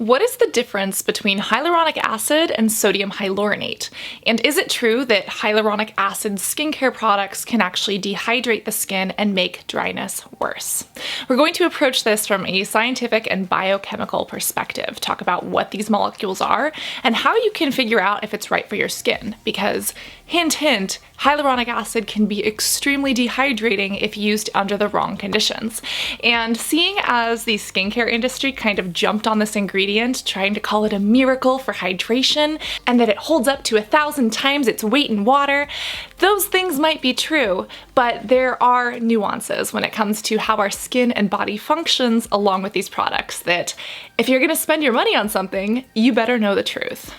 What is the difference between hyaluronic acid and sodium hyaluronate? And is it true that hyaluronic acid skincare products can actually dehydrate the skin and make dryness worse? We're going to approach this from a scientific and biochemical perspective, talk about what these molecules are and how you can figure out if it's right for your skin. Because, hint hint, hyaluronic acid can be extremely dehydrating if used under the wrong conditions. And seeing as the skincare industry kind of jumped on this ingredient, trying to call it a miracle for hydration, and that it holds up to 1,000 times its weight in water, those things might be true, but there are nuances when it comes to how our skin and body functions along with these products that if you're gonna spend your money on something, you better know the truth.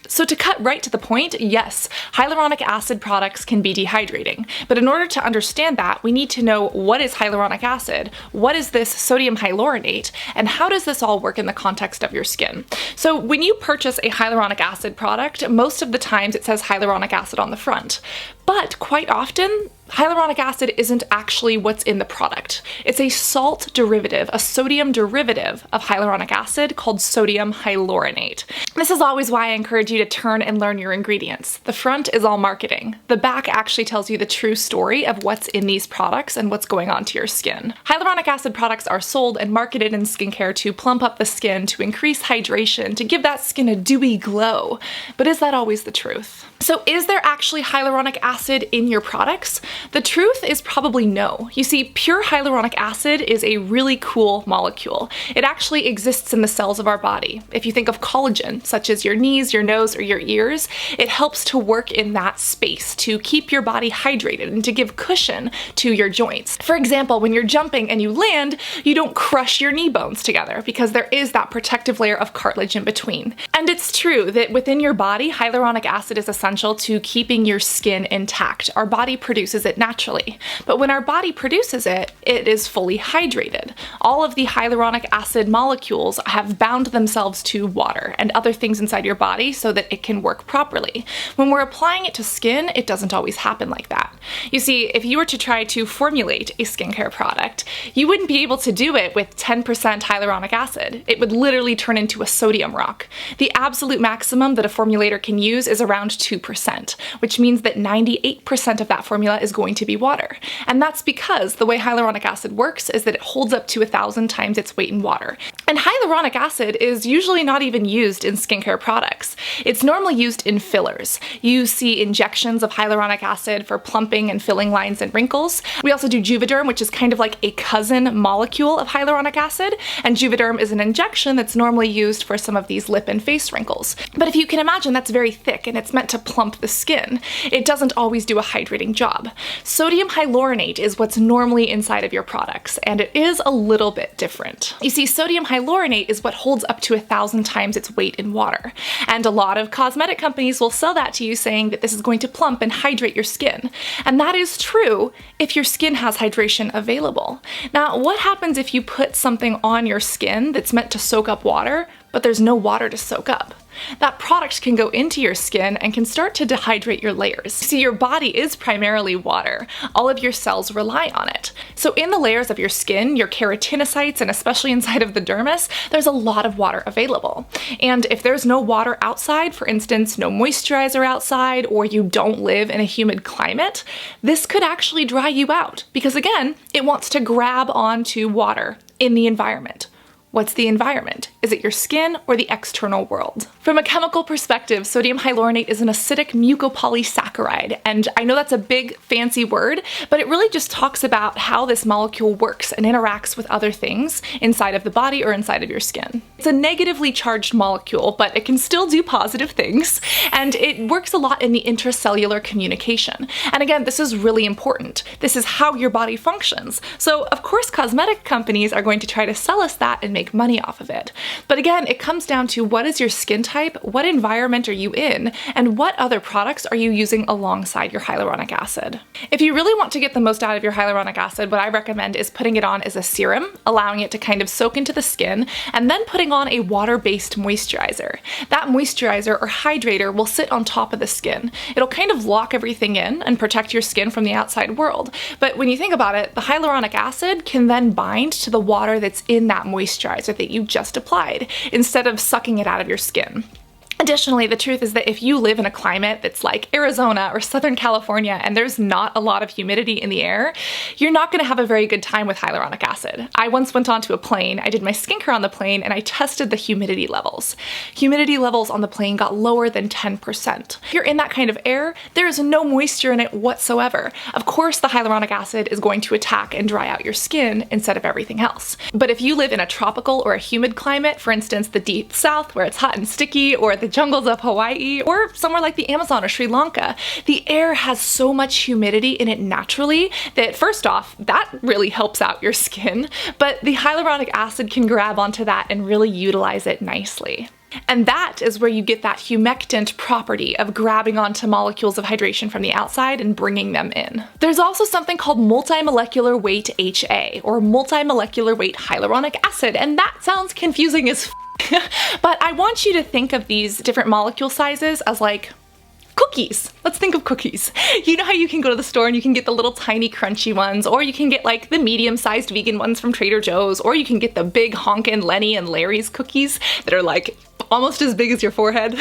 So to cut right to the point, yes, hyaluronic acid products can be dehydrating, but in order to understand that, we need to know what is hyaluronic acid, what is this sodium hyaluronate, and how does this all work in the context of your skin. So when you purchase a hyaluronic acid product, most of the times it says hyaluronic acid on the front, but quite often, hyaluronic acid isn't actually what's in the product. It's a salt derivative, a sodium derivative of hyaluronic acid called sodium hyaluronate. This is always why I encourage you to turn and learn your ingredients. The front is all marketing. The back actually tells you the true story of what's in these products and what's going on to your skin. Hyaluronic acid products are sold and marketed in skincare to plump up the skin, to increase hydration, to give that skin a dewy glow. But is that always the truth? So is there actually hyaluronic acid in your products? The truth is probably no. You see, pure hyaluronic acid is a really cool molecule. It actually exists in the cells of our body. If you think of collagen, such as your knees, your nose, or your ears, it helps to work in that space to keep your body hydrated and to give cushion to your joints. For example, when you're jumping and you land, you don't crush your knee bones together because there is that protective layer of cartilage in between. And it's true that within your body, hyaluronic acid is essential to keeping your skin intact. Our body produces it naturally, but when our body produces it, it is fully hydrated. All of the hyaluronic acid molecules have bound themselves to water and other things inside your body so that it can work properly. When we're applying it to skin, it doesn't always happen like that. You see, if you were to try to formulate a skincare product, you wouldn't be able to do it with 10% hyaluronic acid. It would literally turn into a sodium rock. The absolute maximum that a formulator can use is around 2%, which means that 98% of that formula is going to be water. And that's because the way hyaluronic acid works is that it holds up to 1,000 times its weight in water. And hyaluronic acid is usually not even used in skincare products. It's normally used in fillers. You see injections of hyaluronic acid for plumping and filling lines and wrinkles. We also do Juvederm, which is kind of like a cousin molecule of hyaluronic acid, and Juvederm is an injection that's normally used for some of these lip and face wrinkles. But if you can imagine, that's very thick and it's meant to plump the skin. It doesn't always do a hydrating job. Sodium hyaluronate is what's normally inside of your products, and it is a little bit different. You see, sodium hyaluronate is what holds up to 1,000 times its weight in water. And a lot of cosmetic companies will sell that to you saying that this is going to plump and hydrate your skin. And that is true if your skin has hydration available. Now, what happens if you put something on your skin that's meant to soak up water, but there's no water to soak up? That product can go into your skin and can start to dehydrate your layers. See, your body is primarily water. All of your cells rely on it. So in the layers of your skin, your keratinocytes, and especially inside of the dermis, there's a lot of water available. And if there's no water outside, for instance, no moisturizer outside, or you don't live in a humid climate, this could actually dry you out because, again, it wants to grab onto water in the environment. What's the environment? Is it your skin or the external world? From a chemical perspective, sodium hyaluronate is an acidic mucopolysaccharide, and I know that's a big fancy word, but it really just talks about how this molecule works and interacts with other things inside of the body or inside of your skin. It's a negatively charged molecule, but it can still do positive things, and it works a lot in the intracellular communication. And again, this is really important. This is how your body functions. So of course cosmetic companies are going to try to sell us that and make money off of it. But again, it comes down to what is your skin type, what environment are you in, and what other products are you using alongside your hyaluronic acid. If you really want to get the most out of your hyaluronic acid, what I recommend is putting it on as a serum, allowing it to kind of soak into the skin, and then putting on a water-based moisturizer. That moisturizer or hydrator will sit on top of the skin. It'll kind of lock everything in and protect your skin from the outside world. But when you think about it, the hyaluronic acid can then bind to the water that's in that moisturizer moisturizer that you just applied instead of sucking it out of your skin. Additionally, the truth is that if you live in a climate that's like Arizona or Southern California and there's not a lot of humidity in the air, you're not going to have a very good time with hyaluronic acid. I once went onto a plane, I did my skincare on the plane, and I tested the humidity levels. Humidity levels on the plane got lower than 10%. If you're in that kind of air, there is no moisture in it whatsoever. Of course, the hyaluronic acid is going to attack and dry out your skin instead of everything else. But if you live in a tropical or a humid climate, for instance, the deep south where it's hot and sticky, or the jungles of Hawaii, or somewhere like the Amazon or Sri Lanka, the air has so much humidity in it naturally that first off, that really helps out your skin, but the hyaluronic acid can grab onto that and really utilize it nicely. And that is where you get that humectant property of grabbing onto molecules of hydration from the outside and bringing them in. There's also something called multi-molecular weight HA, or multi-molecular weight hyaluronic acid, and that sounds confusing as but I want you to think of these different molecule sizes as like cookies. Let's think of cookies. You know how you can go to the store and you can get the little tiny crunchy ones, or you can get like the medium-sized vegan ones from Trader Joe's, or you can get the big honkin' Lenny and Larry's cookies that are like almost as big as your forehead.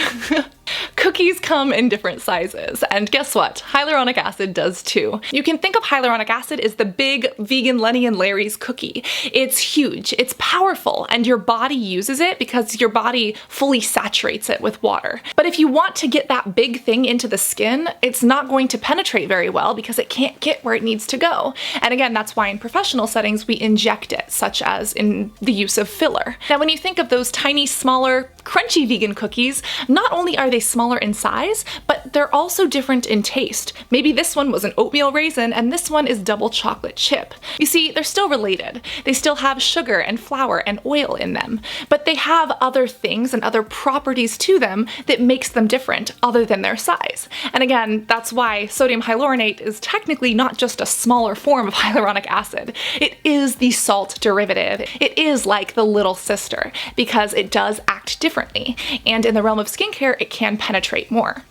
Cookies come in different sizes, and guess what? Hyaluronic acid does too. You can think of hyaluronic acid as the big vegan Lenny and Larry's cookie. It's huge, it's powerful, and your body uses it because your body fully saturates it with water. But if you want to get that big thing into the skin, it's not going to penetrate very well because it can't get where it needs to go. And again, that's why in professional settings we inject it, such as in the use of filler. Now when you think of those tiny, smaller, crunchy vegan cookies, not only are they smaller in size, but they're also different in taste. Maybe this one was an oatmeal raisin and this one is double chocolate chip. You see, they're still related. They still have sugar and flour and oil in them, but they have other things and other properties to them that makes them different other than their size. And again, that's why sodium hyaluronate is technically not just a smaller form of hyaluronic acid. It is the salt derivative. It is like the little sister because it does act differently. And in the realm of skincare, it can penetrate more.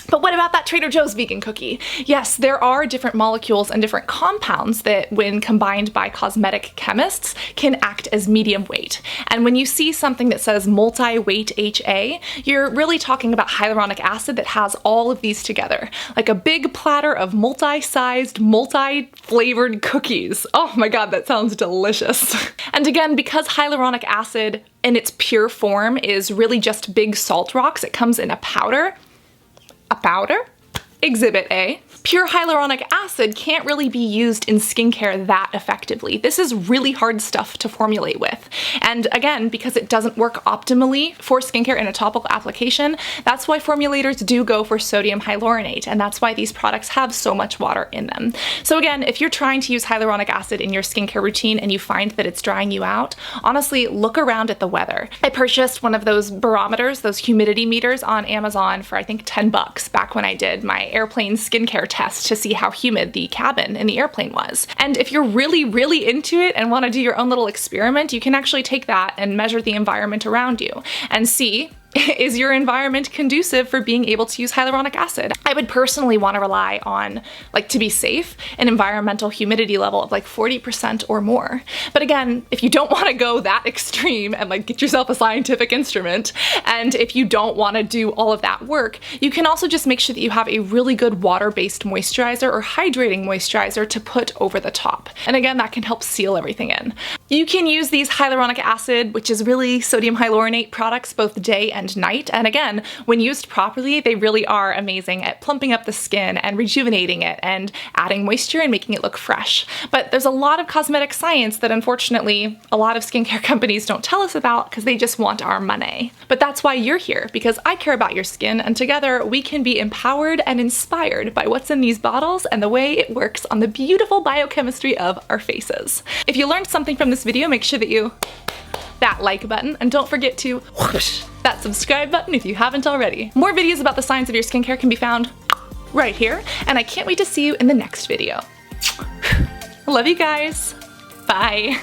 But what about that Trader Joe's vegan cookie? Yes, there are different molecules and different compounds that, when combined by cosmetic chemists, can act as medium weight. And when you see something that says multi-weight HA, you're really talking about hyaluronic acid that has all of these together, like a big platter of multi-sized, multi-flavored cookies. Oh my god, that sounds delicious. And again, because hyaluronic acid in its pure form is really just big salt rocks, it comes in a powder. Exhibit A. Pure hyaluronic acid can't really be used in skincare that effectively. This is really hard stuff to formulate with. And again, because it doesn't work optimally for skincare in a topical application, that's why formulators do go for sodium hyaluronate, and that's why these products have so much water in them. So again, if you're trying to use hyaluronic acid in your skincare routine and you find that it's drying you out, honestly, look around at the weather. I purchased one of those barometers, those humidity meters on Amazon for I think 10 bucks back when I did my airplane skincare test to see how humid the cabin in the airplane was. And if you're really, really into it and want to do your own little experiment, you can actually take that and measure the environment around you and see, is your environment conducive for being able to use hyaluronic acid? I would personally want to rely on, like, to be safe, an environmental humidity level of like 40% or more. But again, if you don't want to go that extreme and like get yourself a scientific instrument, and if you don't want to do all of that work, you can also just make sure that you have a really good water-based moisturizer or hydrating moisturizer to put over the top. And again, that can help seal everything in. You can use these hyaluronic acid, which is really sodium hyaluronate products, both day and night. And again, when used properly, they really are amazing at plumping up the skin and rejuvenating it and adding moisture and making it look fresh. But there's a lot of cosmetic science that unfortunately a lot of skincare companies don't tell us about because they just want our money. But that's why you're here, because I care about your skin, and together we can be empowered and inspired by what's in these bottles and the way it works on the beautiful biochemistry of our faces. If you learned something from this video, make sure that you that like button, and don't forget to whoosh that subscribe button if you haven't already. More videos about the science of your skincare can be found right here, and I can't wait to see you in the next video. Love you guys. Bye.